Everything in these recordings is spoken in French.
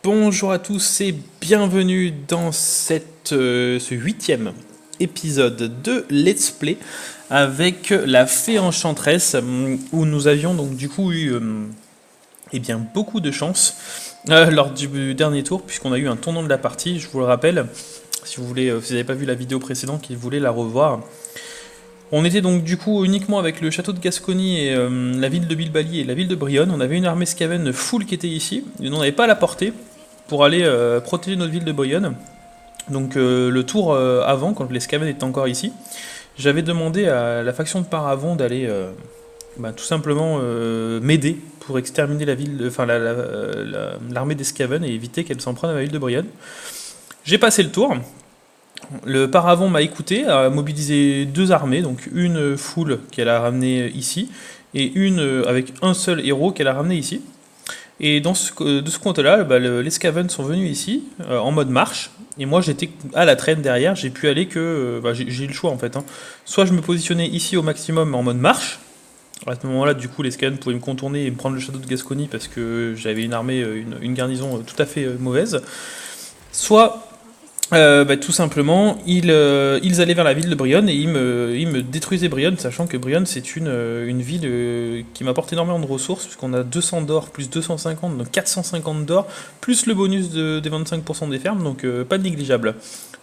Bonjour à tous et bienvenue dans ce 8e épisode de Let's Play avec la Fée Enchantress où nous avions donc du coup eu beaucoup de chance lors du dernier tour puisqu'on a eu un tournant de la partie, je vous le rappelle, si vous voulez, si vous n'avez pas vu la vidéo précédente et vous voulez la revoir. On était donc du coup uniquement avec le château de Gascogne et la ville de Bilbali et la ville de Brionne. On avait une armée Skaven full qui était ici, et on n'avait pas à la portée pour aller protéger notre ville de Brionne. Donc le tour avant, quand les Skaven étaient encore ici, j'avais demandé à la faction de Paravon d'aller tout simplement m'aider pour exterminer la ville, l'armée des Skaven et éviter qu'elle s'en prenne à la ville de Brionne. J'ai passé le tour. Le Paravon m'a écouté, a mobilisé deux armées, donc une full qu'elle a ramenée ici, et une avec un seul héros qu'elle a ramené ici. Et de ce compte-là, les Skaven sont venus ici, en mode marche, et moi j'étais à la traîne derrière, j'ai pu aller que... j'ai eu le choix en fait. Soit je me positionnais ici au maximum en mode marche, à ce moment-là du coup les Skaven pouvaient me contourner et me prendre le château de Gascogne parce que j'avais une armée, une garnison tout à fait mauvaise. Soit tout simplement, ils allaient vers la ville de Brionne et ils me détruisaient Brionne, sachant que Brionne c'est une ville qui m'apporte énormément de ressources, puisqu'on a 200 d'or plus 250, donc 450 d'or, plus le bonus des 25% des fermes, donc pas négligeable.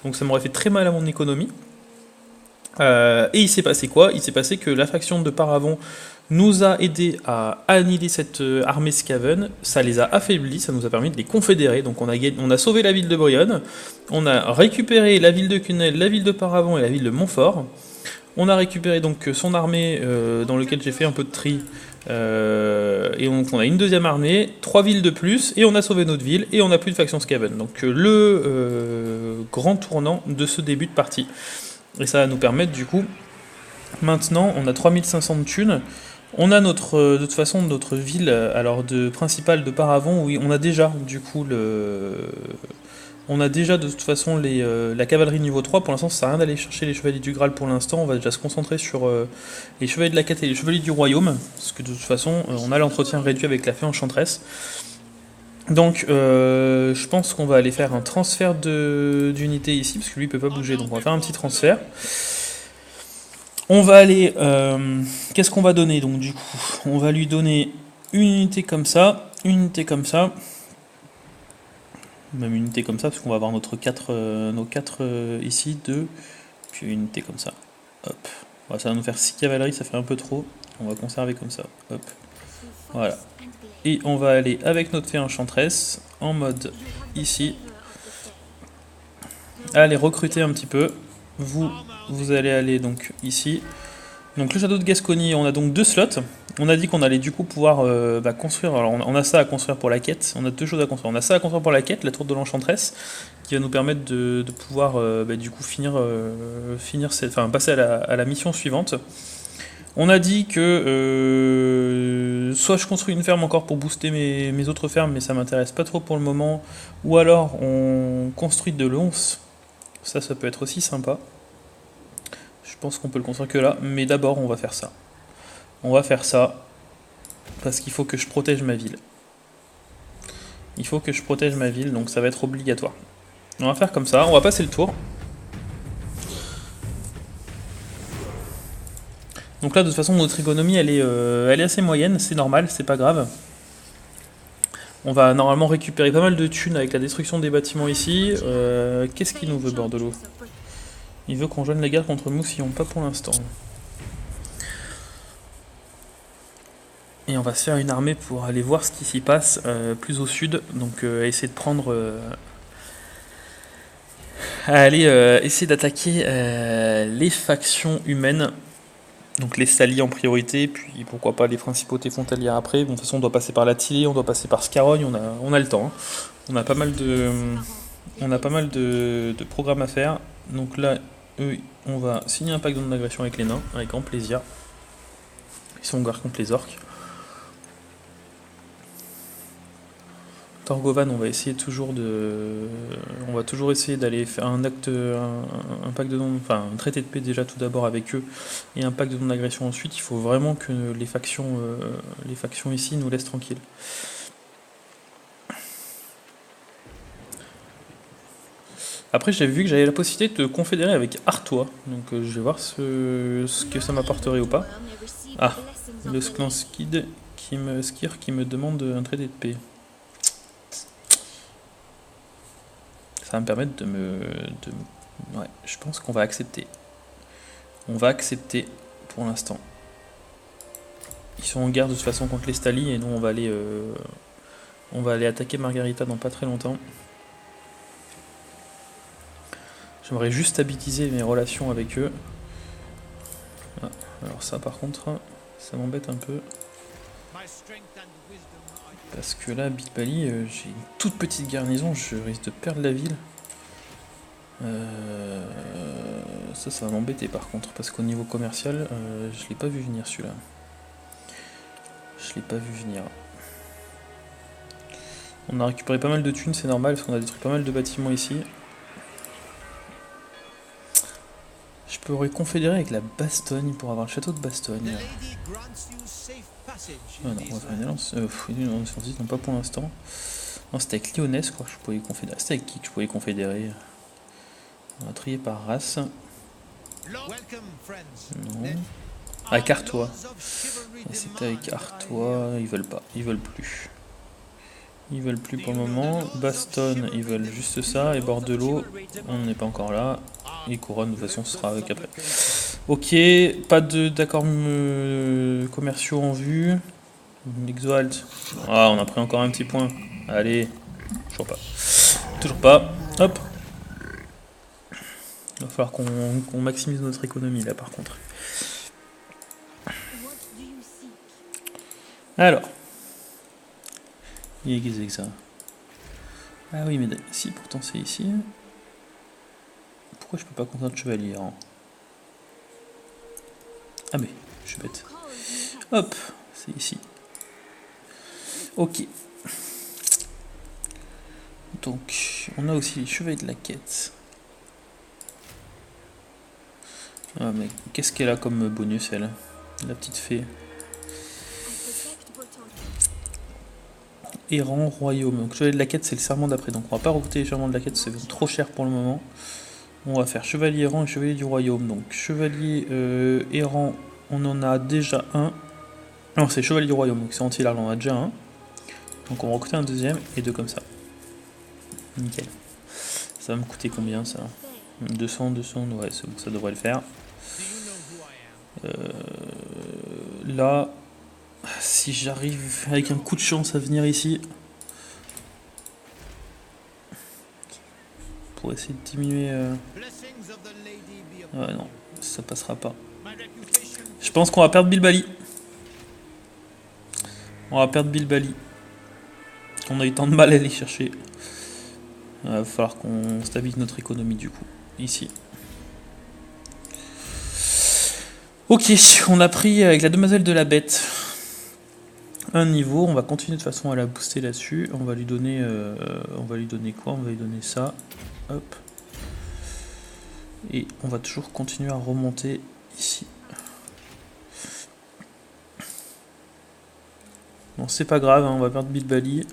Donc ça m'aurait fait très mal à mon économie. Et il s'est passé quoi? Il s'est passé que la faction de Paravon nous a aidé à annihiler cette armée Skaven, ça les a affaiblis, ça nous a permis de les confédérer, donc on a sauvé la ville de Brionne, on a récupéré la ville de Cunel, la ville de Paravon et la ville de Montfort, on a récupéré donc son armée dans laquelle j'ai fait un peu de tri, et donc on a une deuxième armée, 3 villes de plus, et on a sauvé notre ville, et on n'a plus de faction Skaven, donc grand tournant de ce début de partie. Et ça va nous permettre du coup, maintenant on a 3500 de thunes, on a de toute façon notre ville principale de Paravon où on a déjà du coup on a déjà de toute façon la cavalerie niveau 3. Pour l'instant ça sert à rien d'aller chercher les chevaliers du Graal pour l'instant, on va déjà se concentrer sur les chevaliers de la quête et les chevaliers du royaume, parce que de toute façon on a l'entretien réduit avec la fée enchantresse. Donc je pense qu'on va aller faire un transfert d'unité ici, parce que lui il peut pas bouger, donc on va faire un petit transfert. On va aller... qu'est-ce qu'on va donner donc du coup? On va lui donner une unité comme ça, une unité comme ça, même une unité comme ça, parce qu'on va avoir nos 4 ici, 2, puis une unité comme ça. Hop. Voilà, ça va nous faire 6 cavaleries, ça fait un peu trop. On va conserver comme ça. Hop. Voilà. Et on va aller avec notre fée enchantresse, en mode ici. Allez, recruter un petit peu. Vous allez aller donc ici. Donc le château de Gascogne, on a donc 2 slots. On a dit qu'on allait du coup pouvoir construire. Alors on a ça à construire pour la quête. On a 2 choses à construire. On a ça à construire pour la quête, la tour de l'enchantresse, qui va nous permettre de pouvoir du coup passer à la mission suivante. On a dit que soit je construis une ferme encore pour booster mes autres fermes, mais ça m'intéresse pas trop pour le moment. Ou alors on construit de l'once. Ça peut être aussi sympa. Je pense qu'on peut le construire que là, mais d'abord on va faire ça. On va faire ça, parce qu'il faut que je protège ma ville. Il faut que je protège ma ville, donc ça va être obligatoire. On va faire comme ça, on va passer le tour. Donc là de toute façon notre économie elle est assez moyenne, c'est normal, c'est pas grave. On va normalement récupérer pas mal de thunes avec la destruction des bâtiments ici. Qu'est-ce qu'il nous veut Bordelot? Il veut qu'on joigne la guerre contre Moussillon, pas pour l'instant. Et on va se faire une armée pour aller voir ce qui s'y passe plus au sud, donc essayer de prendre... aller essayer d'attaquer les factions humaines, donc les Saliers en priorité, puis pourquoi pas les principautés frontalières après. Bon, de toute façon on doit passer par la Tillée, on doit passer par Scarogne, on a le temps. On a pas mal de programmes à faire. Donc là, on va signer un pacte de non-agression avec les nains, avec grand plaisir. Ils sont en guerre contre les orques. Torgovan, on va toujours essayer d'aller faire un pacte de un traité de paix déjà tout d'abord avec eux et un pacte de non-agression ensuite. Il faut vraiment que les factions ici nous laissent tranquilles. Après, j'avais vu que j'avais la possibilité de confédérer avec Artois, donc je vais voir ce que ça m'apporterait ou pas. Ah, le clan Skid Skir qui me demande un traité de paix. Ça va me permettre ouais, je pense qu'on va accepter. On va accepter pour l'instant. Ils sont en guerre de toute façon contre les Stali et nous on va aller attaquer Margarita dans pas très longtemps. J'aimerais juste stabiliser mes relations avec eux. Ah, alors ça par contre, ça m'embête un peu. Parce que là, Bilbali, j'ai une toute petite garnison, je risque de perdre la ville. Ça va m'embêter par contre, parce qu'au niveau commercial, je l'ai pas vu venir celui-là. Je l'ai pas vu venir. On a récupéré pas mal de thunes, c'est normal, parce qu'on a détruit pas mal de bâtiments ici. Je pourrais confédérer avec la Bastogne pour avoir le château de Bastogne. Ah non, on va faire une alliance. Non, pas pour l'instant. Non, c'était avec Lyonnaise, quoi, je pouvais confédérer. C'était avec qui que je pouvais confédérer? On va trier par race. Non. Avec Artois. C'était avec Artois, ils veulent pas, ils veulent plus. Ils veulent plus pour le moment. Bastogne, ils veulent juste ça. Et Bordelot, on n'est pas encore là. Et Couronne, de toute façon, ce sera avec après. Ok, pas d'accords commerciaux en vue. Exalt. Ah, on a pris encore un petit point. Allez, toujours pas. Toujours pas. Hop. Il va falloir qu'on maximise notre économie là par contre. Alors. Il est que ça. Ah oui, mais si, pourtant c'est ici. Pourquoi je peux pas compter un chevalier hein? Ah mais, je suis bête. Hop, c'est ici. Ok. Donc, on a aussi les chevaliers de la quête. Ah mais qu'est-ce qu'elle a comme bonus elle? La petite fée. Errant, royaume. Donc chevalier de la quête c'est le serment d'après. Donc on va pas recruter les serments de la quête, c'est trop cher pour le moment. On va faire chevalier errant et chevalier du royaume. Donc chevalier errant, on en a déjà un. Non, c'est chevalier du royaume, donc c'est anti-large, on en a déjà un. Donc on va recruter un deuxième et deux comme ça. Nickel. Ça va me coûter combien ça? 200, ouais, c'est bon, ça devrait le faire. Là, si j'arrive avec un coup de chance à venir ici, pour essayer de diminuer... Ouais, non, ça passera pas. Je pense qu'on va perdre Bilbali. On va perdre Bilbali. On a eu tant de mal à aller chercher. Il va falloir qu'on stabilise notre économie du coup, ici. Ok, on a pris avec la demoiselle de la bête un niveau. On va continuer de toute façon à la booster là-dessus. On va lui donner quoi? On va lui donner ça. Hop. Et on va toujours continuer à remonter ici. Bon, c'est pas grave, hein, on va perdre Bilbali.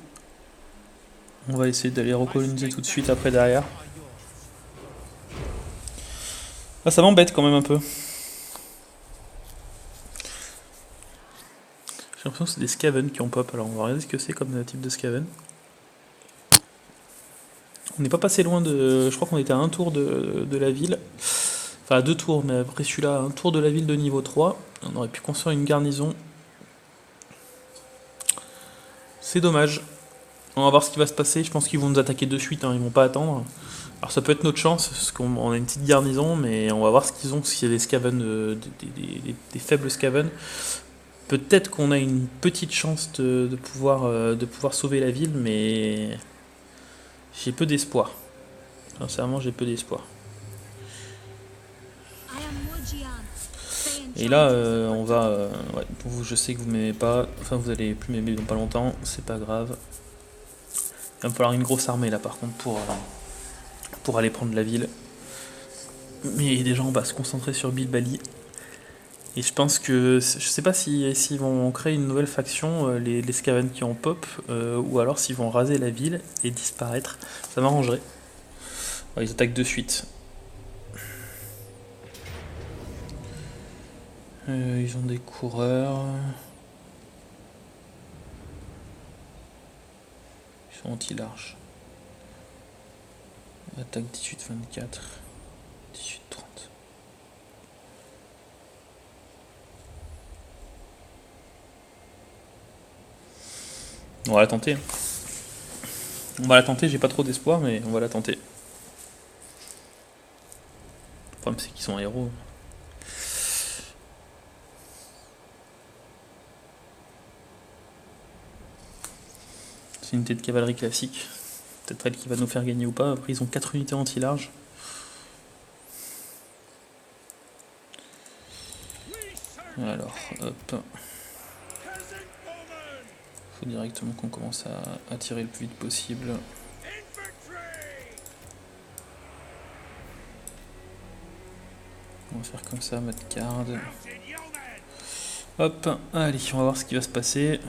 On va essayer d'aller recoloniser tout de suite après derrière. Ah, ça m'embête quand même un peu. J'ai l'impression que c'est des Skaven qui ont pop. Alors on va regarder ce que c'est comme type de Skaven. On n'est pas passé loin de... Je crois qu'on était à un tour de la ville. Enfin à 2 tours, mais après celui-là, un tour de la ville de niveau 3. On aurait pu construire une garnison. C'est dommage. On va voir ce qui va se passer. Je pense qu'ils vont nous attaquer de suite, hein. Ils vont pas attendre. Alors ça peut être notre chance, parce qu'on a une petite garnison, mais on va voir ce qu'ils ont, s'il y a des Skaven, des faibles Skaven. Peut-être qu'on a une petite chance de pouvoir sauver la ville, mais j'ai peu d'espoir. Sincèrement, j'ai peu d'espoir. Et là, on va... ouais, je sais que vous m'aimez pas, enfin vous allez plus m'aimer dans pas longtemps, c'est pas grave. Il va me falloir une grosse armée là par contre pour aller prendre la ville. Mais déjà on va se concentrer sur Bilbali. Et je pense que, je sais pas s'ils vont créer une nouvelle faction, les Skaven qui ont pop, ou alors s'ils vont raser la ville et disparaître. Ça m'arrangerait. Ouais, ils attaquent de suite. Ils ont des coureurs. Ils sont anti-large. Attaque 18-24. 18-30. On va la tenter. On va la tenter, j'ai pas trop d'espoir, mais on va la tenter. Le problème, c'est qu'ils sont héros. C'est une unité de cavalerie classique. Peut-être elle qui va nous faire gagner ou pas. Après, ils ont 4 unités anti-large. Alors, hop. Faut directement qu'on commence à tirer le plus vite possible. On va faire comme ça, mettre garde. Hop, allez, on va voir ce qui va se passer.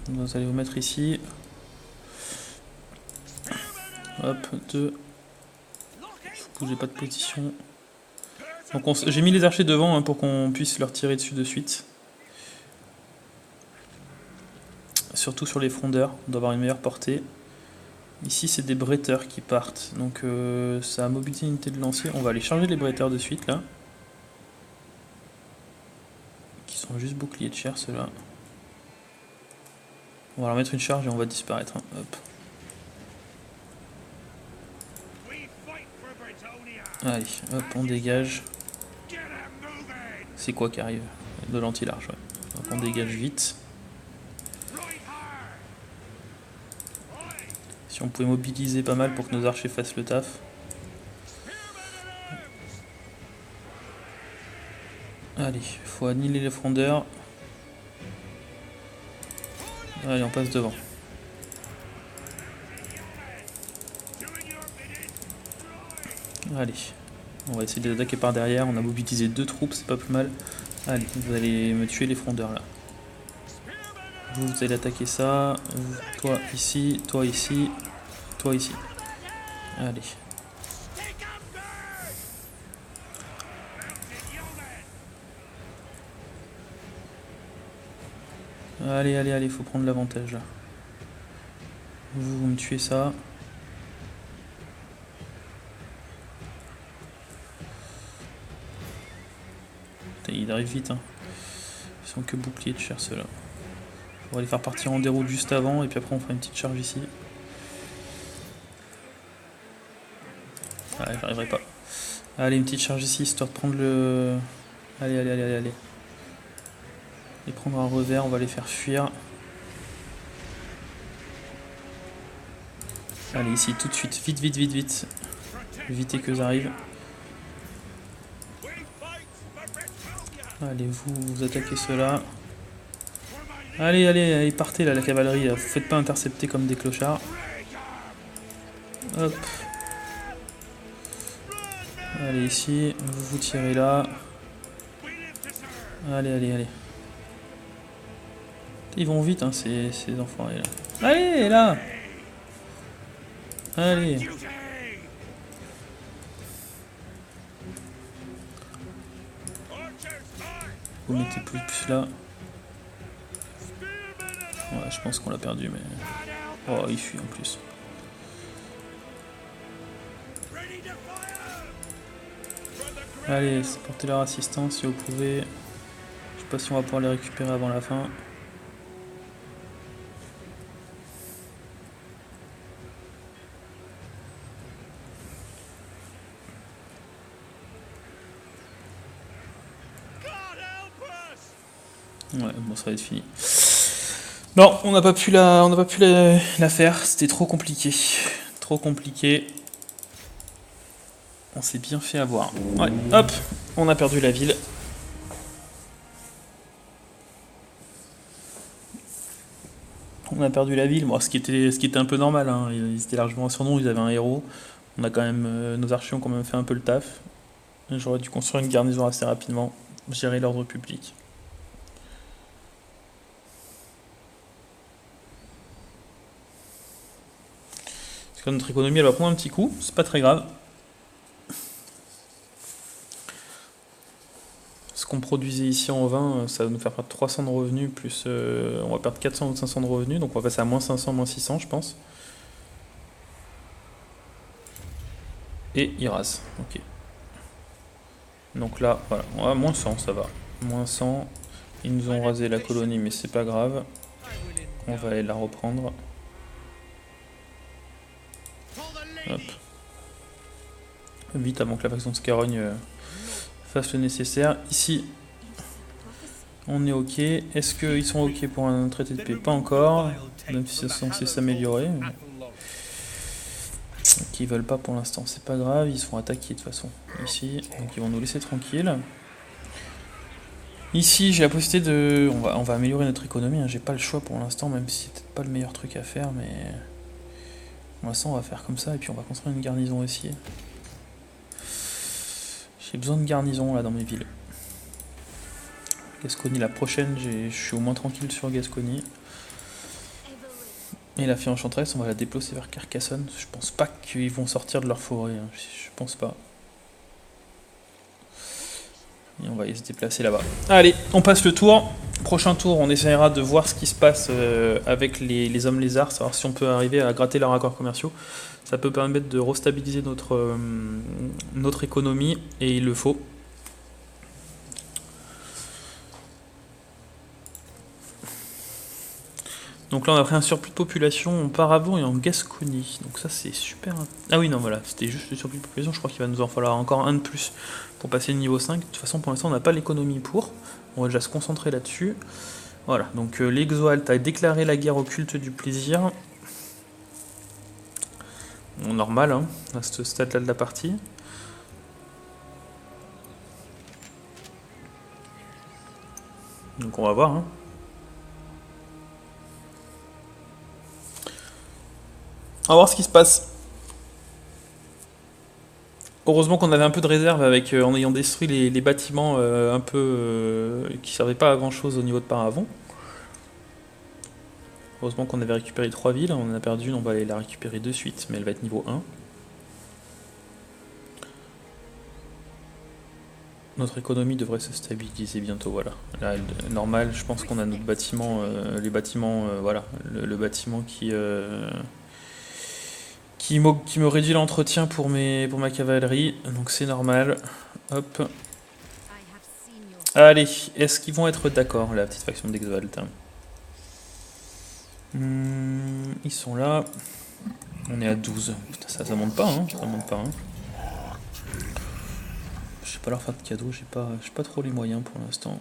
Vous allez vous mettre ici. Hop, 2. Bougez pas de position. Donc j'ai mis les archers devant hein, pour qu'on puisse leur tirer dessus de suite. Surtout sur les frondeurs, on doit avoir une meilleure portée. Ici c'est des bretteurs qui partent, donc ça a mobilisé une unité de lancier. On va aller charger les bretteurs de suite là. Qui sont juste boucliers de chair ceux-là. On va leur mettre une charge et on va disparaître. Hein. Hop. Allez, hop, on dégage. C'est quoi qui arrive? De l'anti-large, ouais. Donc on dégage vite. Si on pouvait mobiliser pas mal pour que nos archers fassent le taf. Allez, il faut annihiler les frondeurs. Allez, on passe devant. Allez, on va essayer de les attaquer par derrière. On a mobilisé 2 troupes, c'est pas plus mal. Allez, vous allez me tuer les frondeurs là. Vous allez attaquer ça. Toi ici, toi ici, toi ici. Allez. Allez, allez, allez, faut prendre l'avantage là. Vous me tuez ça. Il arrive vite, hein. Ils sont que boucliers de chair ceux-là. On va les faire partir en déroute juste avant et puis après on fera une petite charge ici. Ouais, j'arriverai pas. Allez, une petite charge ici histoire de prendre le... Allez, allez, allez, allez, allez. Et prendre un revers, on va les faire fuir. Allez, ici, tout de suite. Vite, vite, vite, vite. Évitez que j'arrive. Allez, vous attaquez ceux-là. Allez, allez, allez, partez là, la cavalerie. Là. Vous faites pas intercepter comme des clochards. Hop. Allez, ici. Vous vous tirez là. Allez, allez, allez. Ils vont vite, hein, ces enfoirés là. Allez, là. Allez. Vous mettez plus là. Ouais, je pense qu'on l'a perdu, mais... Oh, il fuit en plus. Allez, portez leur assistance si vous pouvez. Je sais pas si on va pouvoir les récupérer avant la fin. Ouais, bon, ça va être fini. Non, on n'a pas pu la faire. C'était trop compliqué. Trop compliqué. On s'est bien fait avoir. Ouais, hop, on a perdu la ville. On a perdu la ville, bon, ce qui était un peu normal. Hein. Ils étaient largement sur nous, ils avaient un héros. On a quand même, nos archers ont quand même fait un peu le taf. J'aurais dû construire une garnison assez rapidement. Gérer l'ordre public. Parce que notre économie elle va prendre un petit coup, c'est pas très grave. Ce qu'on produisait ici en 20, ça va nous faire perdre 300 de revenus, plus on va perdre 400 ou 500 de revenus, donc on va passer à moins 500, moins 600 je pense. Et il rase, ok. Donc là, voilà, ouais, moins 100 ça va. Moins 100, ils nous ont rasé la colonie mais c'est pas grave. On va aller la reprendre. Hop. Vite avant que la faction de Scarogne fasse le nécessaire. Ici, on est ok. Est-ce qu'ils sont ok pour un traité de paix? Pas encore, même si c'est censé s'améliorer. Qui veulent pas pour l'instant, c'est pas grave, ils se font attaquer de toute façon. Ici, donc ils vont nous laisser tranquilles. Ici, j'ai la possibilité de... On va améliorer notre économie, hein. J'ai pas le choix pour l'instant, même si c'est peut-être pas le meilleur truc à faire, mais... Pour l'instant, on va faire comme ça, et puis on va construire une garnison aussi. J'ai besoin de garnison, là, dans mes villes. Gascogne, la prochaine, je suis au moins tranquille sur Gascogne. Et la fée enchanteresse, on va la déplacer vers Carcassonne. Je pense pas qu'ils vont sortir de leur forêt, hein. Je pense pas. Et on va aller se déplacer là-bas. Allez, on passe le tour. Prochain tour, on essaiera de voir ce qui se passe avec les hommes lézards, savoir si on peut arriver à gratter leurs accords commerciaux. Ça peut permettre de restabiliser notre économie, et il le faut. Donc là on a pris un surplus de population en Paravon et en Gascogne, donc ça c'est super. Ah oui non voilà, c'était juste le surplus de population, je crois qu'il va nous en falloir encore un de plus pour passer le niveau 5. De toute façon pour l'instant on n'a pas l'économie pour, on va déjà se concentrer là-dessus. Voilà, donc l'Exoalt a déclaré la guerre au culte du plaisir. Bon, normal hein, à ce stade-là de la partie. Donc on va voir hein. On va voir ce qui se passe. Heureusement qu'on avait un peu de réserve avec, en ayant détruit les bâtiments un peu qui servaient pas à grand chose au niveau de Paravon. Heureusement qu'on avait récupéré 3 villes, on en a perdu une, on va aller la récupérer de suite, mais elle va être niveau 1. Notre économie devrait se stabiliser bientôt, voilà. Là, normal, je pense qu'on a notre bâtiment, les bâtiments, voilà, le bâtiment qui me réduit l'entretien pour ma cavalerie, donc c'est normal. Hop. Allez, est-ce qu'ils vont être d'accord, la petite faction d'Exoalt? Ils sont là. On est à 12. Putain, ça monte pas, hein. Ça monte pas, hein. Je sais pas leur faire de cadeaux, j'ai pas trop les moyens pour l'instant.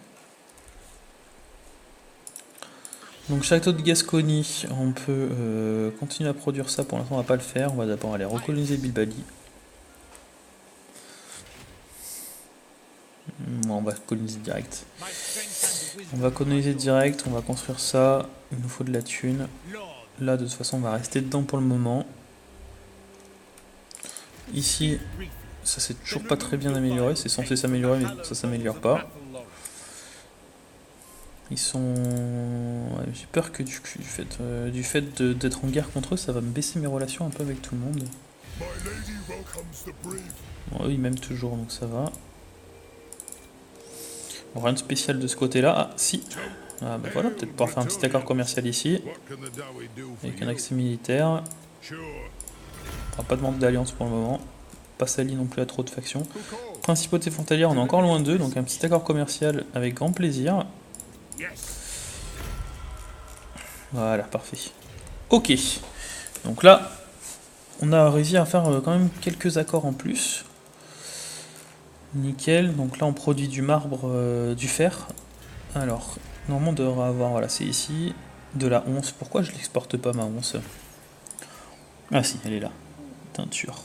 Donc château de Gascogne, on peut continuer à produire ça, pour l'instant on va pas le faire, on va d'abord aller recoloniser Bilbali. On va coloniser direct. On va coloniser direct, on va construire ça, il nous faut de la thune. Là de toute façon on va rester dedans pour le moment. Ici, ça s'est toujours pas très bien amélioré, c'est censé s'améliorer mais ça s'améliore pas. Ils sont... Ouais, j'ai peur que du fait d'être en guerre contre eux, ça va me baisser mes relations un peu avec tout le monde. Bon, eux ils m'aiment toujours donc ça va. Bon, rien de spécial de ce côté-là. Ah si. Ah bah voilà, peut-être pouvoir faire un petit accord commercial ici. Avec un accès militaire. On fera pas de demande d'alliance pour le moment. Pas s'allier non plus à trop de factions. Principauté frontalière, on est encore loin d'eux, donc un petit accord commercial avec grand plaisir. Voilà, parfait. Ok. Donc là, on a réussi à faire quand même quelques accords en plus. Nickel. Donc là, on produit du marbre, du fer. Alors, normalement, on devrait avoir, voilà, c'est ici, de la once. Pourquoi je l'exporte pas, ma once? Ah si, elle est là. Teinture.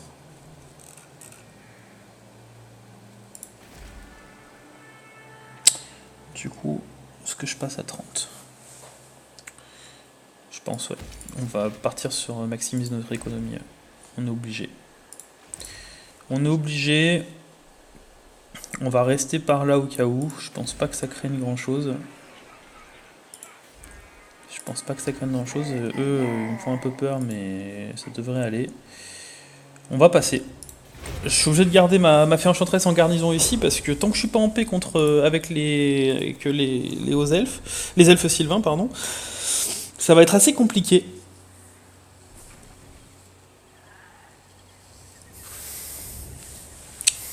Du coup, est-ce que je passe à 30? Je pense, ouais. On va partir sur maximiser notre économie. On est obligé. On est obligé. On va rester par là au cas où. Je pense pas que ça craigne grand chose. Je pense pas que ça craint grand chose. Eux, ils me font un peu peur, mais ça devrait aller. On va passer. Je suis obligé de garder ma fée enchanteresse en garnison ici parce que tant que je suis pas en paix contre avec les hauts elfes, les elfes sylvains pardon, ça va être assez compliqué.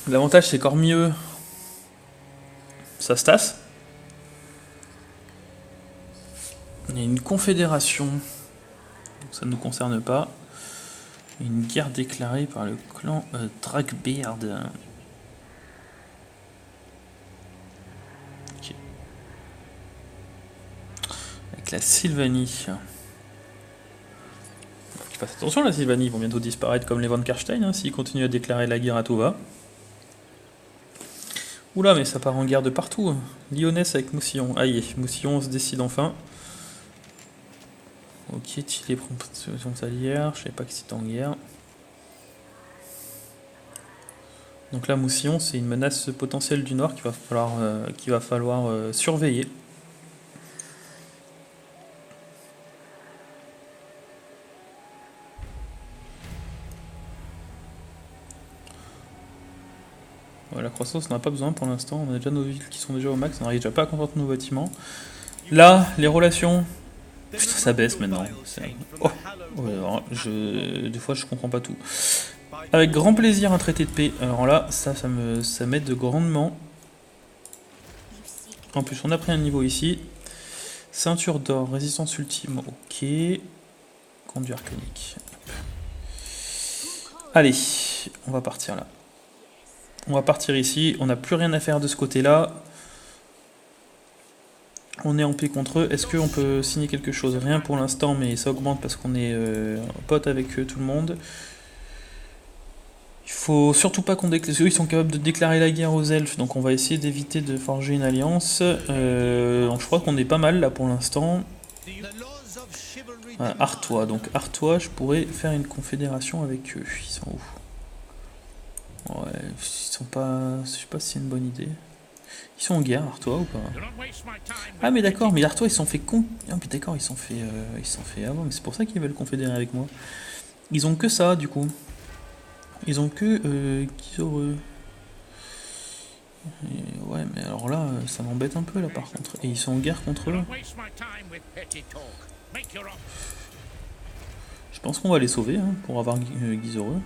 L'avantage c'est qu'hors mieux, ça se tasse. Il y a une confédération, donc ça ne nous concerne pas. Une guerre déclarée par le clan Dragbeard. Okay. Avec la Sylvanie. Faut qu'ils fassent attention, la Sylvanie, ils vont bientôt disparaître comme les Von Karstein, hein, s'ils continuent à déclarer la guerre à tout va. Oula, mais ça part en guerre de partout. Lyonnaise avec Moussillon. Aïe, Moussillon se décide enfin. Ok, Chili prend position salière, je savais pas que c'était en guerre. Donc là, Moussillon, c'est une menace potentielle du Nord qu'il va falloir surveiller. Ouais, la croissance, on n'a pas besoin pour l'instant. On a déjà nos villes qui sont déjà au max, on n'arrive déjà pas à construire nos bâtiments. Là, les relations... Putain, ça baisse maintenant. Oh. Ouais, des fois, je comprends pas tout. Avec grand plaisir, un traité de paix. Alors là, ça m'aide grandement. En plus, on a pris un niveau ici. Ceinture d'or, résistance ultime, ok. Conduit arcanique. Allez, on va partir là. On va partir ici, on n'a plus rien à faire de ce côté-là. On est en paix contre eux. Est-ce qu'on peut signer quelque chose? Rien pour l'instant, mais ça augmente parce qu'on est potes avec eux, tout le monde. Il faut surtout pas qu'on déclare. Eux, ils sont capables de déclarer la guerre aux elfes, donc on va essayer d'éviter de forger une alliance. Je crois qu'on est pas mal là pour l'instant. Voilà, Artois. Donc Artois, je pourrais faire une confédération avec eux. Ils sont où? Ouais, ils sont pas. Je sais pas si c'est une bonne idée. Ils sont en guerre, Artois ou pas? Ah mais d'accord, mais Artois ils sont fait Ah mais d'accord, ils sont fait avant, mais c'est pour ça qu'ils veulent confédérer avec moi. Ils ont que ça du coup. Ils ont que Gizoreux. Ouais mais alors là, ça m'embête un peu là par contre. Et ils sont en guerre contre eux. Je pense qu'on va les sauver hein, pour avoir Gizoreux.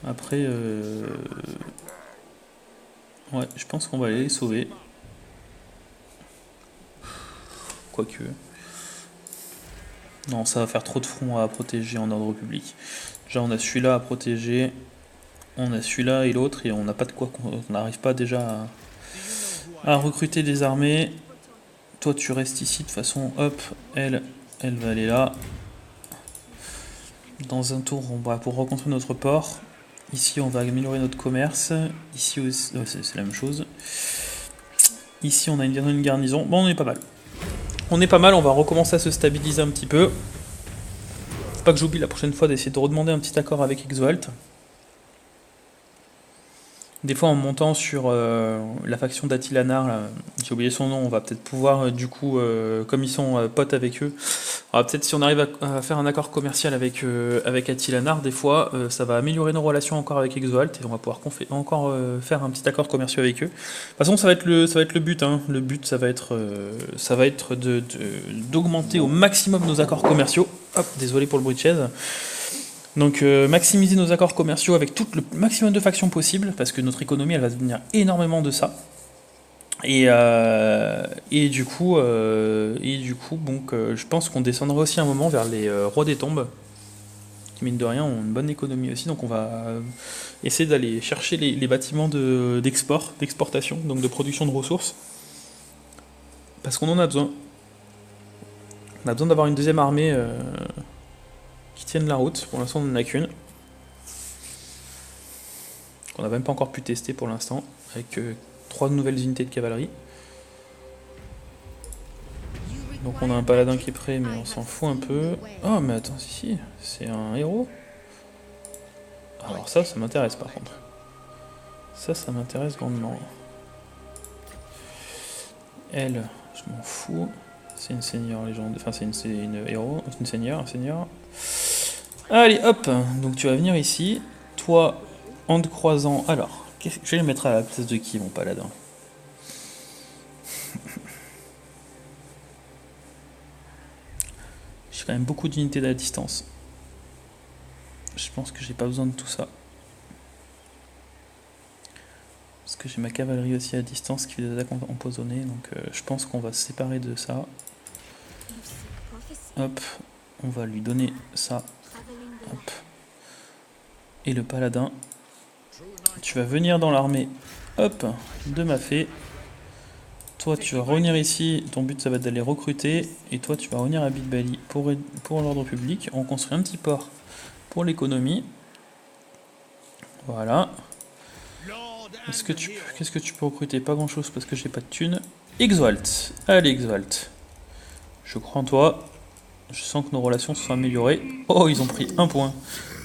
Après, ouais, je pense qu'on va aller les sauver. Quoique. Non, ça va faire trop de fronts à protéger en ordre public. Déjà, on a celui-là à protéger. On a celui-là et l'autre, et on n'a pas de quoi. On n'arrive pas déjà à recruter des armées. Toi, tu restes ici. De toute façon, hop, elle va aller là. Dans un tour, on va pour reconstruire notre port. Ici, on va améliorer notre commerce. Ici aussi, ouais, c'est la même chose. Ici, on a une garnison. Bon, on est pas mal. On est pas mal, on va recommencer à se stabiliser un petit peu. Faut pas que j'oublie la prochaine fois d'essayer de redemander un petit accord avec Exalt. Des fois en montant sur la faction d'Attilanar, j'ai oublié son nom, on va peut-être pouvoir du coup, comme ils sont potes avec eux, peut-être si on arrive à faire un accord commercial avec Attilanar, des fois ça va améliorer nos relations encore avec Exalt et on va pouvoir encore faire un petit accord commercial avec eux. De toute façon ça va être le but, hein. Le but ça va être d'augmenter au maximum nos accords commerciaux. Hop, désolé pour le bruit de chaise. Donc maximiser nos accords commerciaux avec tout le maximum de factions possible, parce que notre économie elle va devenir énormément de ça. Et du coup, donc, je pense qu'on descendra aussi un moment vers les rois des tombes, qui mine de rien ont une bonne économie aussi, donc on va essayer d'aller chercher les bâtiments d'exportation, donc de production de ressources, parce qu'on en a besoin. On a besoin d'avoir une deuxième armée qui tiennent la route. Pour l'instant, on n'en a qu'une. On n'a même pas encore pu tester pour l'instant, avec 3 nouvelles unités de cavalerie. Donc on a un paladin qui est prêt, mais on s'en fout un peu. Oh, mais attends, si, c'est un héros. Alors ça m'intéresse par contre. Ça m'intéresse grandement. Elle, je m'en fous. C'est une seigneur légendaire. Enfin, c'est une héros. Une seigneur, un seigneur. Allez, hop. Donc tu vas venir ici. Toi, en te croisant. Alors, je vais les mettre à la place de qui, mon paladin? J'ai quand même beaucoup d'unités à la distance. Je pense que j'ai pas besoin de tout ça. Parce que j'ai ma cavalerie aussi à distance qui fait des attaques empoisonnées. Donc je pense qu'on va se séparer de ça. Hop. On va lui donner ça. Hop. Et le paladin. Tu vas venir dans l'armée. Hop. De ma fée. Toi, tu vas revenir ici. Ton but, ça va être d'aller recruter. Et toi, tu vas revenir à Bit-Bali pour l'ordre public. On construit un petit port pour l'économie. Voilà. Qu'est-ce que tu peux recruter? Pas grand chose parce que j'ai pas de thunes. Exalt. Allez, Exalt. Je crois en toi. Je sens que nos relations se sont améliorées. Oh, ils ont pris un point.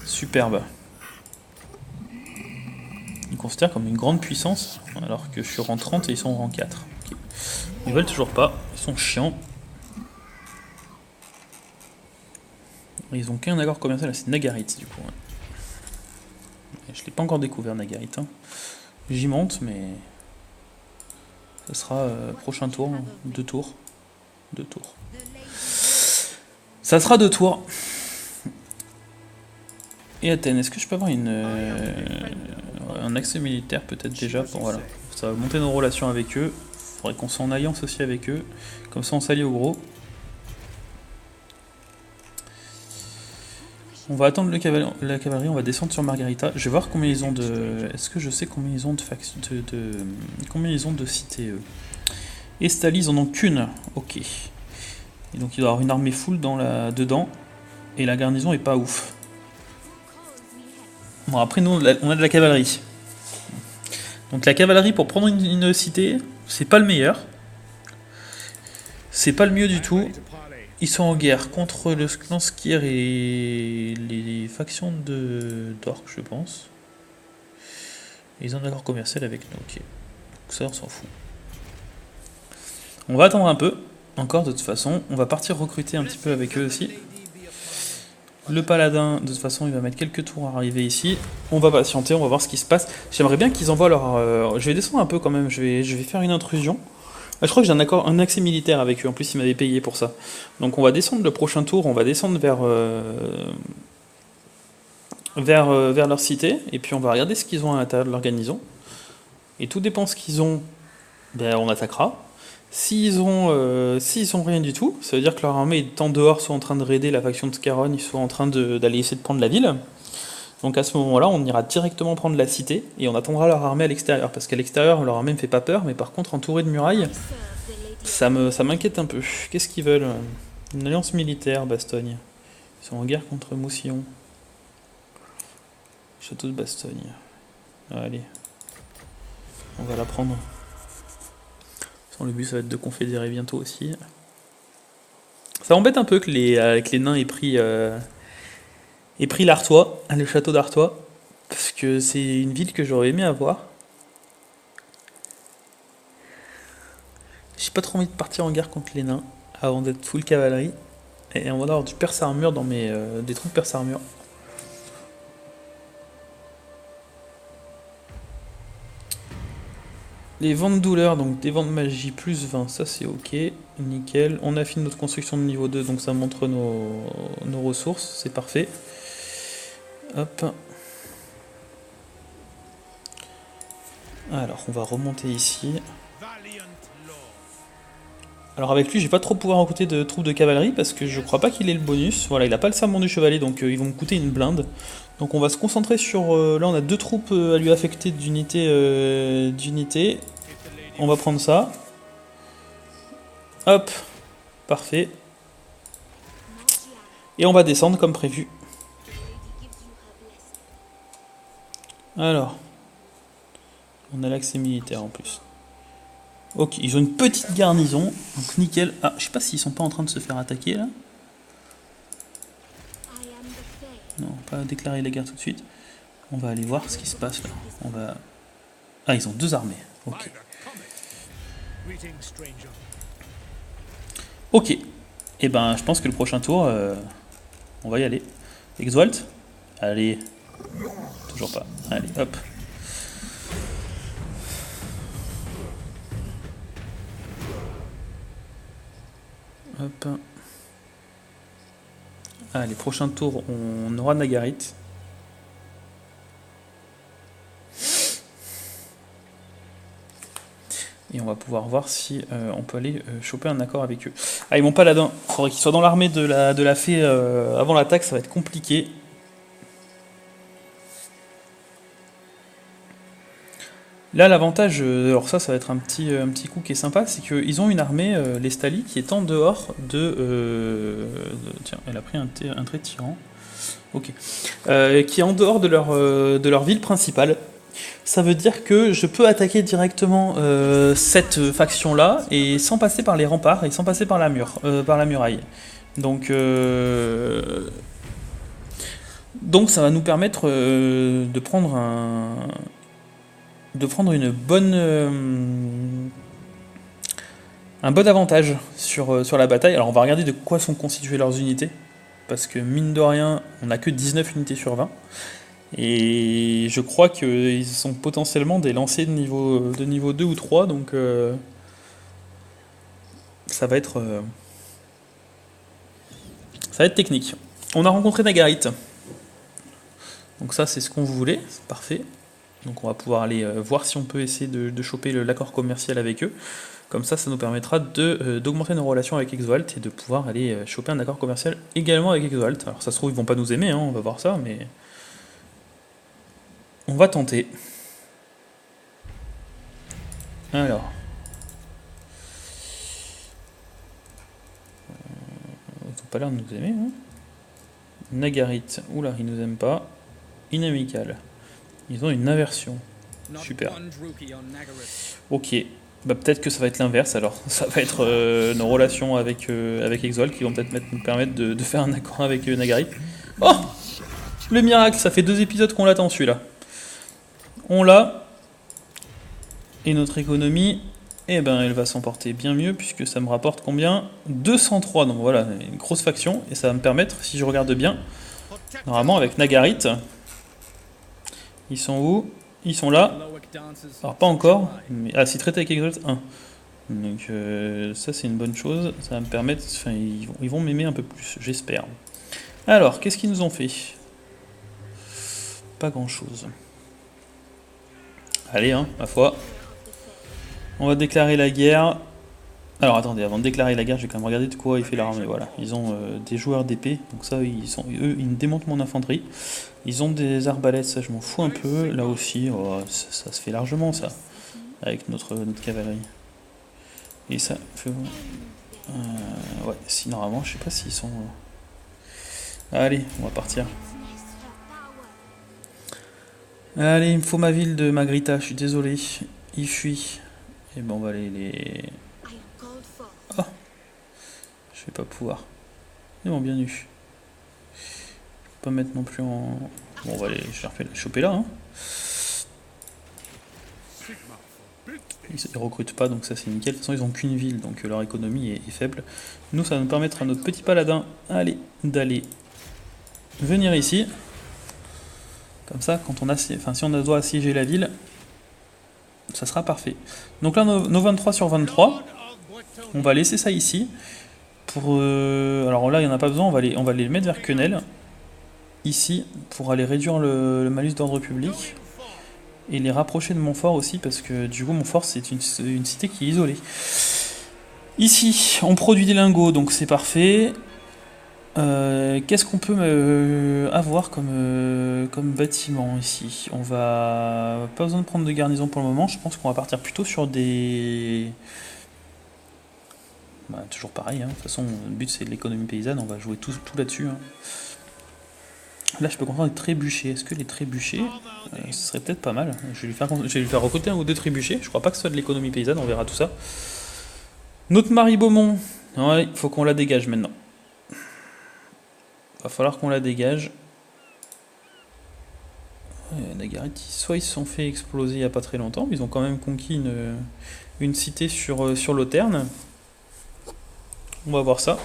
Superbe. Ils considèrent comme une grande puissance, alors que je suis rang 30 et ils sont en rang 4. Okay. Ils veulent toujours pas. Ils sont chiants. Ils ont qu'un accord commercial, c'est Nagarit du coup. Ouais. Je l'ai pas encore découvert Nagarit. Hein. J'y monte, mais ça sera prochain tour, 2 tours. 2 tours. Ça sera 2 tours. Et Athènes, est-ce que je peux avoir un accès militaire peut-être déjà pour, voilà. Ça va monter nos relations avec eux. Il faudrait qu'on soit en alliance aussi avec eux. Comme ça on s'allie au gros. On va attendre la cavalerie, on va descendre sur Margarita. Je vais voir combien ils ont de... Est-ce que je sais combien ils ont de factions... Combien ils ont de cités, eux. Estali, ils en ont qu'une. Ok. Et donc il doit y avoir une armée full dedans. Et la garnison est pas ouf. Bon, après nous, on a de la cavalerie. Donc la cavalerie, pour prendre une cité, c'est pas le meilleur. C'est pas le mieux du tout. Ils sont en guerre contre le clan Skir et les factions d'orques, je pense. Et ils ont un accord commercial avec nous, ok. Donc ça, on s'en fout. On va attendre un peu, encore de toute façon. On va partir recruter un petit peu avec eux aussi. Le paladin, de toute façon, il va mettre quelques tours à arriver ici. On va patienter, on va voir ce qui se passe. J'aimerais bien qu'ils envoient leur... je vais descendre un peu quand même, je vais faire une intrusion. Je crois que j'ai un accès militaire avec eux, en plus ils m'avaient payé pour ça. Donc on va descendre le prochain tour, on va descendre vers leur cité, et puis on va regarder ce qu'ils ont à l'intérieur de leur garnison. Et tout dépend ce qu'ils ont, ben on attaquera. S'ils ont rien du tout, ça veut dire que leur armée est en dehors, soit en train de raider la faction de Scarron, soit en train d'aller essayer de prendre la ville. Donc à ce moment-là, on ira directement prendre la cité et on attendra leur armée à l'extérieur. Parce qu'à l'extérieur, leur armée ne me fait pas peur, mais par contre, entouré de murailles, ça m'inquiète un peu. Qu'est-ce qu'ils veulent? Une alliance militaire, Bastogne. Ils sont en guerre contre Moussillon. Château de Bastogne. Allez. On va la prendre. Le but, ça va être de confédérer bientôt aussi. Ça embête un peu que les nains aient pris l'Artois, le château d'Artois, parce que c'est une ville que j'aurais aimé avoir. J'ai pas trop envie de partir en guerre contre les nains avant d'être full cavalerie. Et on va avoir du perce armure dans des troupes perce armure. Les vents de douleur, donc des vents de magie plus 20, ça c'est ok, nickel. On affine notre construction de niveau 2, donc ça montre nos ressources, c'est parfait. Hop. Alors, on va remonter ici. Alors avec lui, je vais pas trop pouvoir recruter de troupes de cavalerie parce que je crois pas qu'il ait le bonus. Voilà, il a pas le serment du chevalier, donc ils vont me coûter une blinde. Donc on va se concentrer sur... là, on a 2 troupes à lui affecter d'unité. On va prendre ça. Hop. Parfait. Et on va descendre comme prévu. Alors. On a l'accès militaire en plus. Ok, ils ont une petite garnison. Donc nickel. Ah, je sais pas s'ils sont pas en train de se faire attaquer là. Non, pas déclarer la guerre tout de suite. On va aller voir ce qui se passe là. Ah, ils ont 2 armées. Ok. Ok. Et ben, je pense que le prochain tour, on va y aller. Exalt. Allez. Toujours pas. Allez, hop. Hop. Allez, prochain tour, on aura Nagarit. Et on va pouvoir voir si on peut aller choper un accord avec eux. Ah, ils m'ont paladin. Il faudrait qu'ils soient dans l'armée de la fée avant l'attaque, ça va être compliqué. Là, l'avantage, alors ça va être un petit coup qui est sympa, c'est qu'ils ont une armée, les Stali, qui est en dehors tiens, elle a pris un trait de tyran. Ok. Qui est en dehors de leur ville principale. Ça veut dire que je peux attaquer directement cette faction-là, et sans passer par les remparts, et sans passer par par la muraille. Donc ça va nous permettre de prendre un bon avantage sur la bataille. Alors on va regarder de quoi sont constituées leurs unités, parce que mine de rien, on n'a que 19 unités sur 20. Et je crois qu'ils sont potentiellement des lancers de niveau 2 ou 3, donc ça va être technique. On a rencontré Nagarit. Donc ça c'est ce qu'on voulait, c'est parfait. Donc on va pouvoir aller voir si on peut essayer de choper l'accord commercial avec eux. Comme ça nous permettra d'augmenter nos relations avec Exalt et de pouvoir aller choper un accord commercial également avec Exalt. Alors ça se trouve ils vont pas nous aimer, hein, on va voir ça, mais on va tenter. Alors. Ils n'ont pas l'air de nous aimer. Hein. Nagarit. Oula, ils nous aiment pas. Inamical. Ils ont une aversion. Super. Ok. Bah peut-être que ça va être l'inverse alors. Ça va être nos relations avec Exalt qui vont peut-être nous permettre de faire un accord avec Nagarit. Oh, le miracle, ça fait 2 épisodes qu'on l'attend celui-là. On l'a. Et notre économie, eh ben, elle va s'emporter bien mieux puisque ça me rapporte combien? 203. Donc voilà, une grosse faction. Et ça va me permettre, si je regarde bien, normalement avec Nagarit, ils sont où? Ils sont là. Alors pas encore. Mais, ah, si traité avec Exalt 1. Donc ça c'est une bonne chose. Ça va me permettre, enfin ils vont m'aimer un peu plus, j'espère. Alors, qu'est-ce qu'ils nous ont fait? Pas grand-chose. Allez, hein, ma foi. On va déclarer la guerre. Alors attendez, avant de déclarer la guerre, je vais quand même regarder de quoi il fait l'armée. Voilà, ils ont des joueurs d'épée, donc ça, eux, ils démontent mon infanterie. Ils ont des arbalètes, ça, je m'en fous un peu. Là aussi, oh, ça se fait largement, ça, avec notre cavalerie. Et ça, ouais, si normalement, je sais pas s'ils sont. Allez, on va partir. Allez, il me faut ma ville de Magrita, je suis désolé. Il fuit. Et bon, on va aller les. Oh, je vais pas pouvoir. Ils m'ont bien eu. Je peux pas mettre non plus en. Bon, on va aller choper là. Hein. Ils recrutent pas, donc ça c'est nickel. De toute façon, ils ont qu'une ville, donc leur économie est faible. Nous, ça va nous permettre à notre petit paladin, allez, d'aller venir ici. Comme ça, quand si on doit assiéger la ville, ça sera parfait. Donc là, nos 23 sur 23, on va laisser ça ici. Alors là, il n'y en a pas besoin, on va les mettre vers Quenel. Ici, pour aller réduire le malus d'ordre public. Et les rapprocher de Montfort aussi, parce que du coup, Montfort, c'est une cité qui est isolée. Ici, on produit des lingots, donc c'est parfait. Qu'est-ce qu'on peut avoir comme bâtiment ici? On va pas besoin de prendre de garnison pour le moment. Je pense qu'on va partir plutôt sur des. Bah, toujours pareil. Hein. De toute façon, le but c'est l'économie paysanne. On va jouer tout là-dessus. Hein. Là, je peux comprendre les trébuchets. Est-ce que les trébuchets, ce serait peut-être pas mal. Je vais lui faire recruter un ou deux trébuchets. Je crois pas que ce soit de l'économie paysanne. On verra tout ça. Notre Marie Beaumont. Ouais, il faut qu'on la dégage maintenant. Va falloir qu'on la dégage. Nagarit, soit ils se sont fait exploser il n'y a pas très longtemps, mais ils ont quand même conquis une cité sur l'Auterne. On va voir ça.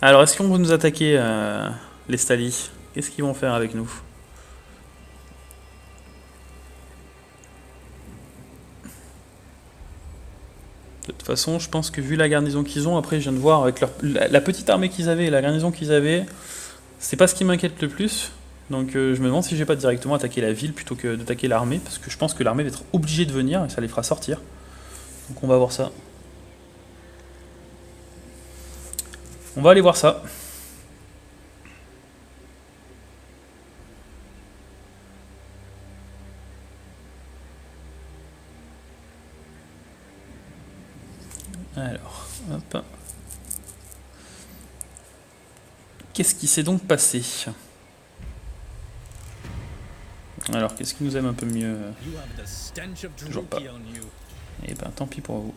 Alors, est-ce qu'on veut nous attaquer, les Stalis? Qu'est-ce qu'ils vont faire avec nous? De toute façon, je pense que vu la garnison qu'ils ont, après je viens de voir avec la petite armée qu'ils avaient et la garnison qu'ils avaient, c'est pas ce qui m'inquiète le plus. Donc je me demande si je vais pas directement attaquer la ville plutôt que d'attaquer l'armée, parce que je pense que l'armée va être obligée de venir et ça les fera sortir. Donc on va voir ça. On va aller voir ça. Alors, hop. Qu'est-ce qui s'est donc passé? Alors, qu'est-ce qui nous aime un peu mieux? Toujours pas. Eh ben, tant pis pour vous.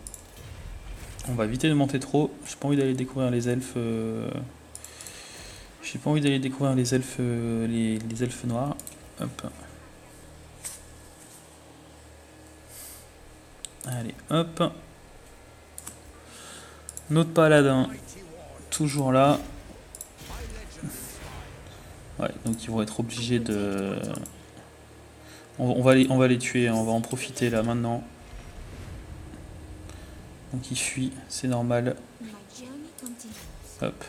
On va éviter de monter trop. J'ai pas envie d'aller découvrir les elfes. J'ai pas envie d'aller découvrir les elfes, les elfes noirs. Hop. Allez, hop. Notre paladin, toujours là. Ouais, donc ils vont être obligés de... On va les tuer, on va en profiter là maintenant. Donc ils fuient, c'est normal. Hop.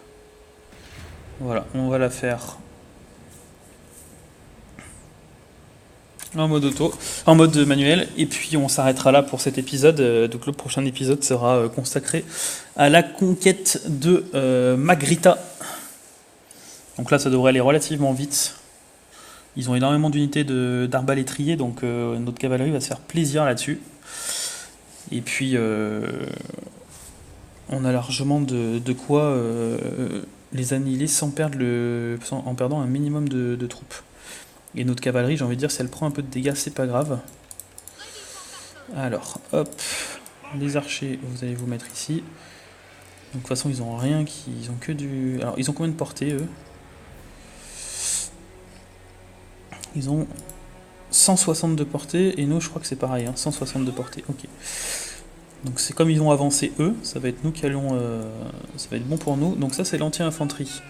Voilà, on va la faire en mode auto, en mode manuel, et puis on s'arrêtera là pour cet épisode. Donc le prochain épisode sera consacré à la conquête de Magritta. Donc là ça devrait aller relativement vite. Ils ont énormément d'unités d'arbalétriers, donc notre cavalerie va se faire plaisir là-dessus. Et puis on a largement de quoi les annihiler sans perdre en perdant un minimum de troupes. Et notre cavalerie, j'ai envie de dire, si elle prend un peu de dégâts, c'est pas grave. Alors, hop, les archers, vous allez vous mettre ici. Donc, de toute façon, ils ont rien, ils ont que du... Alors, ils ont combien de portée, eux? Ils ont 160 de portée, et nous, je crois que c'est pareil, hein, 160 de portée, ok. Donc, c'est comme ils ont avancé, eux, ça va être nous qui allons... ça va être bon pour nous. Donc ça, c'est l'anti-infanterie.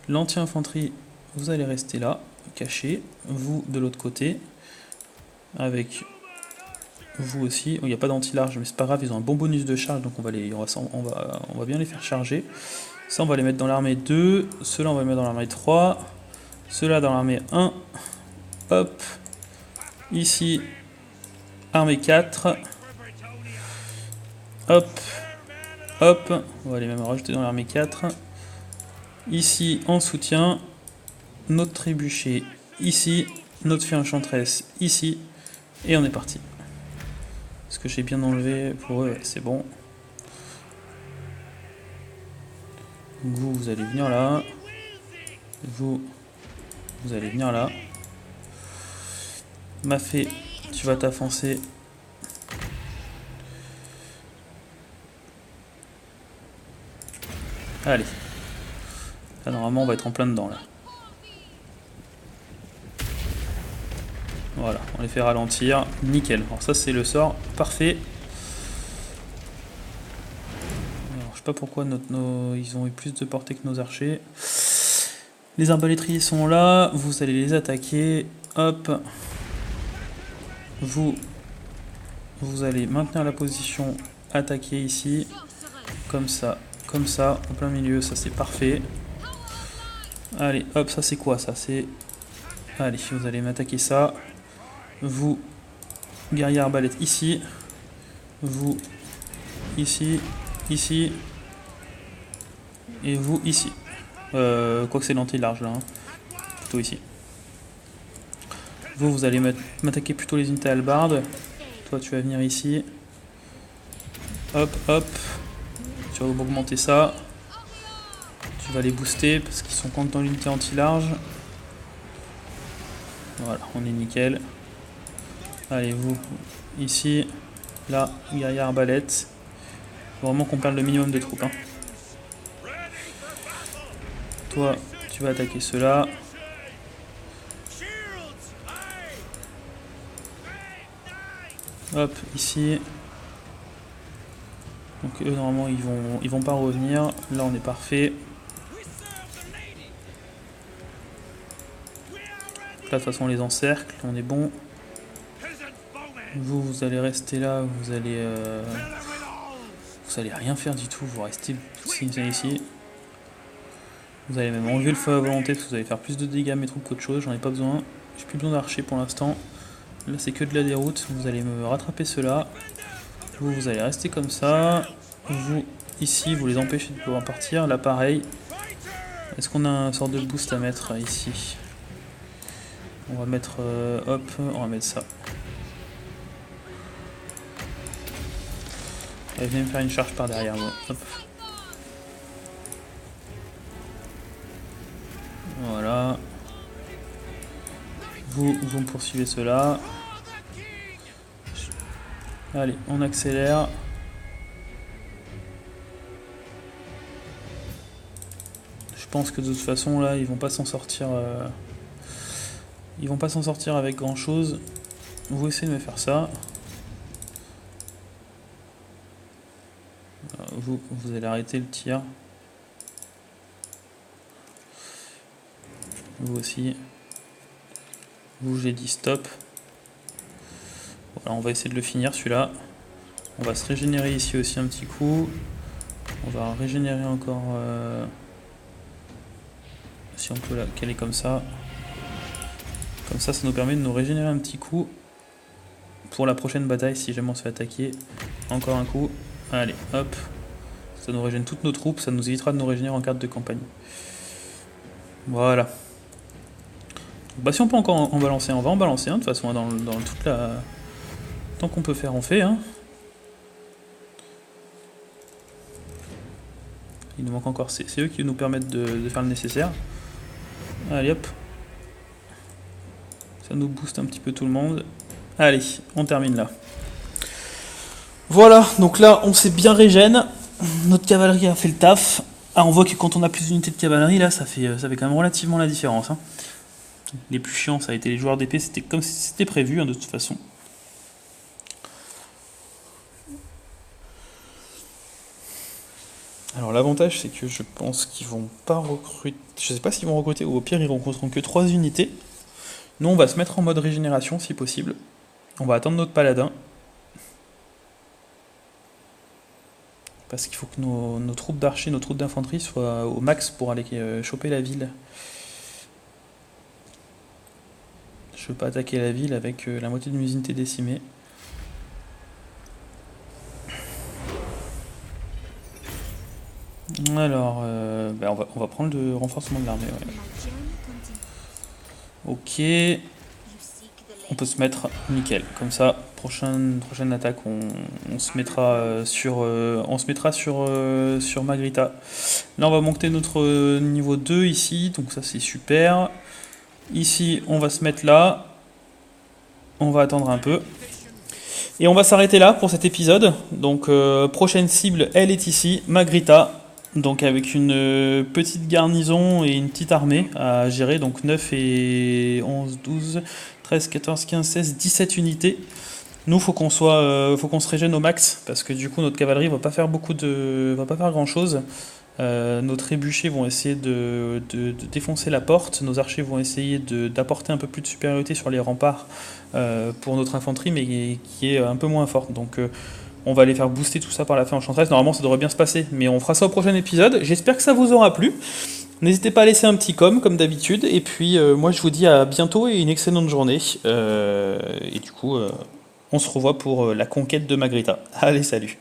L'anti-infanterie, vous allez rester là. Caché, vous de l'autre côté, avec vous aussi. Il n'y a pas d'anti-large, mais c'est pas grave, ils ont un bon bonus de charge, donc on va bien les faire charger. Ça, on va les mettre dans l'armée 2, ceux-là, on va les mettre dans l'armée 3, ceux-là dans l'armée 1, hop, ici, armée 4, hop, hop, on va les même rajouter dans l'armée 4, ici, en soutien, notre trébuchet ici, notre fée enchanteresse ici, et on est parti. Est-ce que j'ai bien enlevé pour eux? C'est bon. Vous allez venir là. Vous allez venir là. Ma fée, tu vas t'affoncer. Allez. Là, normalement, on va être en plein dedans, là. Voilà, on les fait ralentir, nickel. Alors ça c'est le sort parfait. Alors, je sais pas pourquoi ils ont eu plus de portée que nos archers. Les arbalétriers sont là, vous allez les attaquer. Hop. Vous allez maintenir la position, attaquer ici. Comme ça, en plein milieu, ça c'est parfait. Allez, hop, ça c'est quoi ça? C'est... Allez, vous allez m'attaquer ça. Vous, guerrier arbalète ici, vous ici, ici, et vous ici. Quoique c'est l'anti-large là, hein. Plutôt ici. Vous allez m'attaquer plutôt les unités halbardes. Toi tu vas venir ici. Hop, hop. Tu vas augmenter ça. Tu vas les booster parce qu'ils sont contre dans l'unité anti-large. Voilà, on est nickel. Allez, vous, ici, là, guerrier arbalète. faut vraiment qu'on perde le minimum de troupes. Hein. Toi, tu vas attaquer ceux-là. Hop, ici. Donc eux, normalement, ils vont pas revenir. Là, on est parfait. Là, de toute façon, on les encercle. On est bon. Vous allez rester là. Vous allez rien faire du tout. Vous restez ici. Vous allez même enlever le feu à volonté parce que vous allez faire plus de dégâts à mes troupes qu'autre chose. J'en ai pas besoin. J'ai plus besoin d'archers pour l'instant. Là, c'est que de la déroute. Vous allez me rattraper ceux-là. Vous allez rester comme ça. Vous, ici, vous les empêchez de pouvoir partir. Là, pareil. Est-ce qu'on a un sort de boost à mettre ici? On va mettre... hop, on va mettre ça. Allez, venez me faire une charge par derrière moi. Hop. Voilà. Vous me poursuivez cela. Allez, on accélère. Je pense que de toute façon là, ils vont pas s'en sortir. Ils vont pas s'en sortir avec grand chose. Vous essayez de me faire ça. Vous allez arrêter le tir. Vous aussi. Vous, j'ai dit stop. Voilà, on va essayer de le finir celui-là. On va se régénérer ici aussi un petit coup. On va régénérer encore... si on peut la caler comme ça. Comme ça, ça nous permet de nous régénérer un petit coup. Pour la prochaine bataille, si jamais on se fait attaquer. Encore un coup. Allez, hop. Ça nous régène toutes nos troupes. Ça nous évitera de nous régénérer en carte de campagne. Voilà. Bah si on peut encore en balancer, on va en balancer de toute façon dans toute la... Tant qu'on peut faire, on fait. Hein. Il nous manque encore, c'est eux qui nous permettent de faire le nécessaire. Allez hop. Ça nous booste un petit peu tout le monde. Allez, on termine là. Voilà, donc là on s'est bien régène. Notre cavalerie a fait le taf. Ah, on voit que quand on a plus d'unités de cavalerie, là ça fait quand même relativement la différence. Hein. Les plus chiants, ça a été les joueurs d'épée, c'était comme si c'était prévu hein, de toute façon. Alors l'avantage c'est que je pense qu'ils vont pas recruter, je sais pas s'ils vont recruter ou au pire ils rencontreront que 3 unités. Nous on va se mettre en mode régénération si possible. On va attendre notre paladin. Parce qu'il faut que nos troupes d'archers, nos troupes d'infanterie soient au max pour aller choper la ville. Je veux pas attaquer la ville avec la moitié de mes unités décimées. Alors, on va prendre le renforcement de l'armée. Ouais. Ok. On peut se mettre nickel. Comme ça, prochaine attaque, on se mettra sur Magrita. Là, on va monter notre niveau 2 ici. Donc ça, c'est super. Ici, on va se mettre là. On va attendre un peu. Et on va s'arrêter là pour cet épisode. Donc, prochaine cible, elle est ici, Magrita. Donc, avec une petite garnison et une petite armée à gérer. Donc, 9 et 11, 12, 13, 14, 15, 16, 17 unités. Nous, faut qu'on se régène au max. Parce que du coup, notre cavalerie va pas faire grand chose. Nos trébuchets vont essayer de défoncer la porte, nos archers vont essayer d'apporter un peu plus de supériorité sur les remparts pour notre infanterie, mais qui est un peu moins forte. Donc on va aller faire booster tout ça par la fée enchanteresse. Normalement ça devrait bien se passer, mais on fera ça au prochain épisode. J'espère que ça vous aura plu. N'hésitez pas à laisser un petit comme d'habitude, et puis moi je vous dis à bientôt et une excellente journée. Et du coup on se revoit pour la conquête de Magrita. Allez, salut!